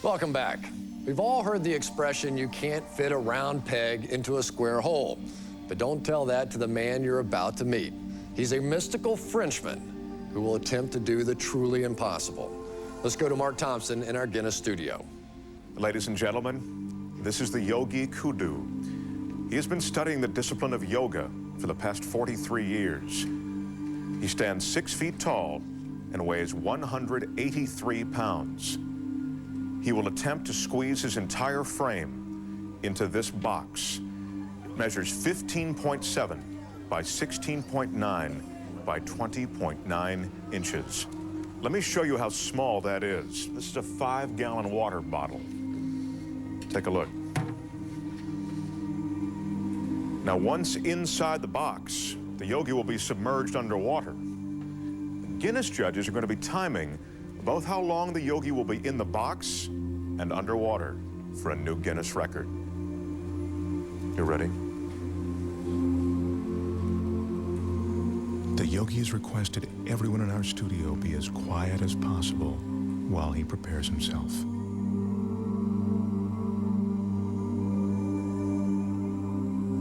Welcome back. We've all heard the expression, you can't fit a round peg into a square hole. But don't tell that to the man you're about to meet. He's a mystical Frenchman who will attempt to do the truly impossible. Let's go to Mark Thompson in our Guinness studio. Ladies and gentlemen, this is the Yogi Coudoux. He has been studying the discipline of yoga for the past 43 years. He stands 6 feet tall and weighs 183 pounds. He will attempt to squeeze his entire frame into this box. It measures 15.7 by 16.9 by 20.9 inches. Let me show you how small that is. This is a 5-gallon water bottle. Take a look. Now, once inside the box, the yogi will be submerged underwater. The Guinness judges are going to be timing both how long the yogi will be in the box and underwater for a new Guinness record. You ready? The yogi has requested everyone in our studio be as quiet as possible while he prepares himself.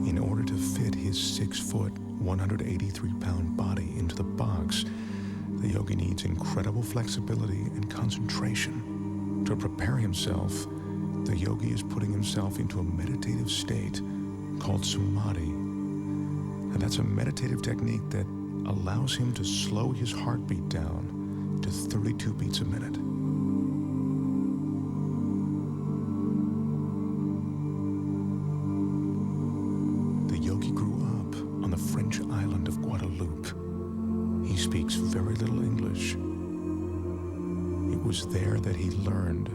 In order to fit his 6-foot, 183-pound body into the box, the yogi needs incredible flexibility and concentration. To prepare himself, the yogi is putting himself into a meditative state called samadhi. And that's a meditative technique that allows him to slow his heartbeat down to 32 beats a minute. The yogi grew up on the French island of Guadeloupe. He speaks very little English. It was there that he learned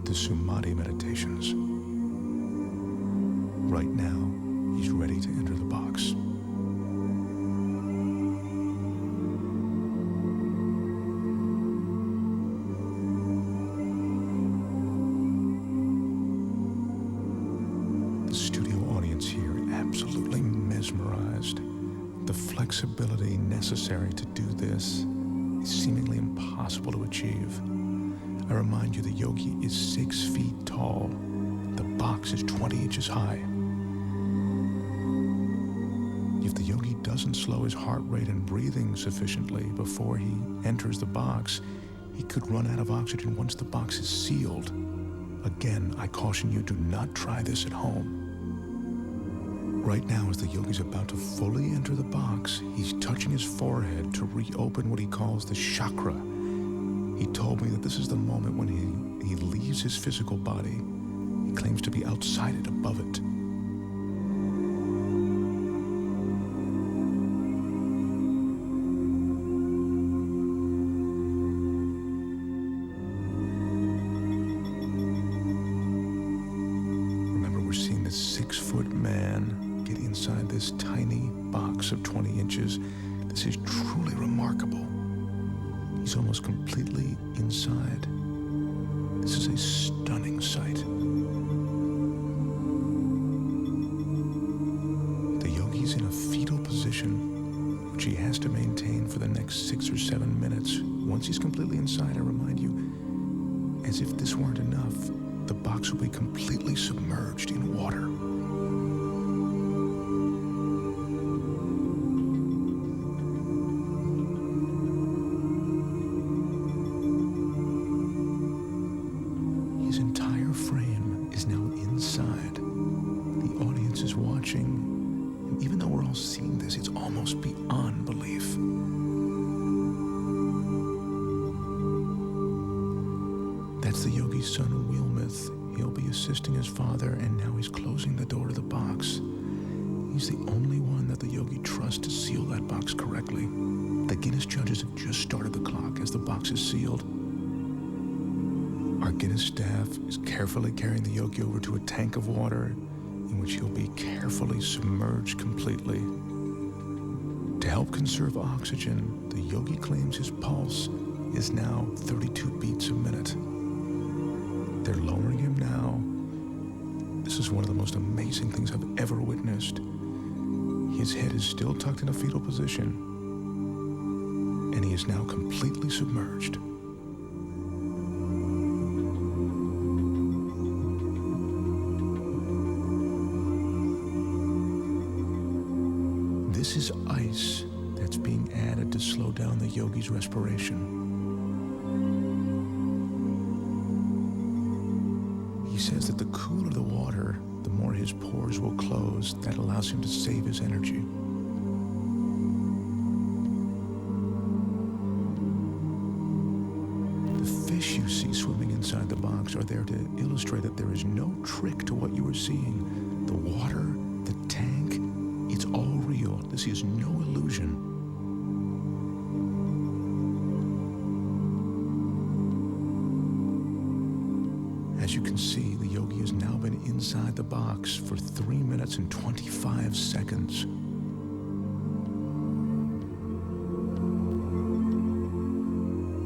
the samadhi meditations. Right now, he's ready to enter the box. The studio audience here absolutely mesmerized. The flexibility necessary to do this is seemingly impossible to achieve. I remind you, the yogi is 6 feet tall. The box is 20 inches high. If the yogi doesn't slow his heart rate and breathing sufficiently before he enters the box, he could run out of oxygen once the box is sealed. Again, I caution you, do not try this at home. Right now, as the yogi's about to fully enter the box, he's touching his forehead to reopen what he calls the chakra. He told me that this is the moment when he leaves his physical body. He claims to be outside it, above it. Remember, we're seeing this 6-foot man get inside this tiny box of 20 inches. This is truly remarkable. He's almost completely inside. This is a stunning sight. The yogi's in a fetal position, which he has to maintain for the next 6 or 7 minutes. Once he's completely inside, I remind you, as if this weren't enough, the box will be completely submerged in water. His entire frame is now inside. The audience is watching, and even though we're all seeing this, it's almost beyond belief. That's the yogi's son, Wilmeth. He'll be assisting his father, and now he's closing the door to the box. He's the only one that the yogi trusts to seal that box correctly. The Guinness judges have just started the clock as the box is sealed. Our Guinness staff is carefully carrying the yogi over to a tank of water in which he'll be carefully submerged completely. To help conserve oxygen, the yogi claims his pulse is now 32 beats a minute. They're lowering him now. This is one of the most amazing things I've ever witnessed. His head is still tucked in a fetal position, and he is now completely submerged. ice that's being added to slow down the yogi's respiration. He says that the cooler the water, the more his pores will close. That allows him to save his energy. The fish you see swimming inside the box are there to illustrate that there is no trick to what you are seeing. The water, the tank, it's all real. This is no illusion. As you can see, the yogi has now been inside the box for 3 minutes and 25 seconds.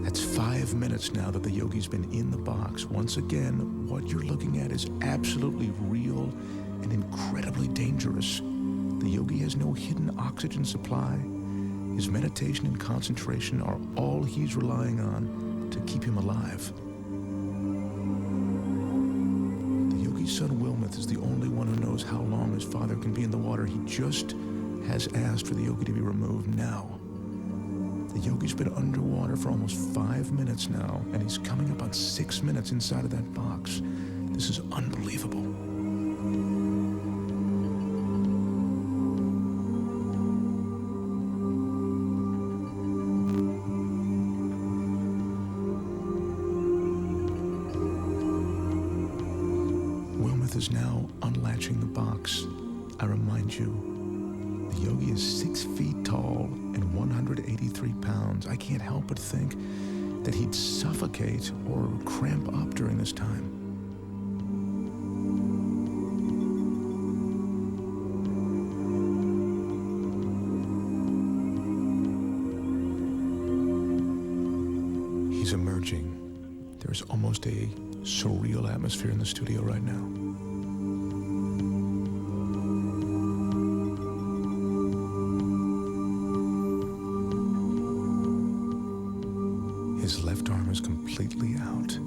That's 5 minutes now that the yogi's been in the box. Once again, what you're looking at is absolutely real and incredibly dangerous. The yogi has no hidden oxygen supply. His meditation and concentration are all he's relying on to keep him alive. His son Wilmuth is the only one who knows how long his father can be in the water. He just has asked for the yogi to be removed now. The yogi's been underwater for almost 5 minutes now, and he's coming up on 6 minutes inside of that box. This is unbelievable. Is now unlatching the box. I remind you, the yogi is 6 feet tall and 183 pounds. I can't help but think that he'd suffocate or cramp up during this time. He's emerging. There's almost a surreal atmosphere in the studio right now. His left arm is completely out.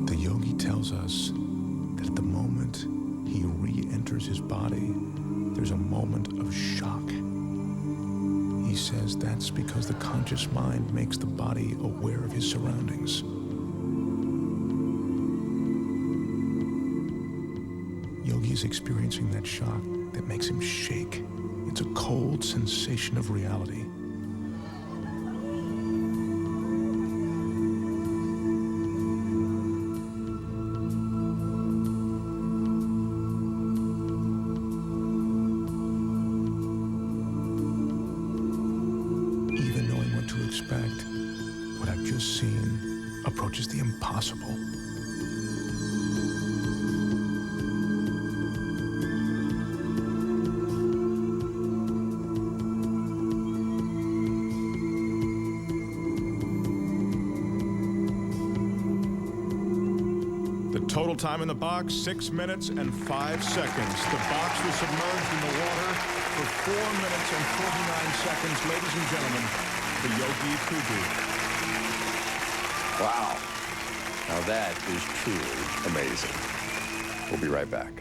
The yogi tells us that at the moment he re-enters his body, there's a moment of shock. He says that's because the conscious mind makes the body aware of his surroundings. Yogi is experiencing that shock that makes him shake. It's a cold sensation of reality. Expect, what I've just seen approaches the impossible. The total time in the box, 6 minutes and 5 seconds. The box was submerged in the water for 4 minutes and 49 seconds. Ladies and gentlemen, the Yogi Coudoux. Wow. Now that is truly amazing. We'll be right back.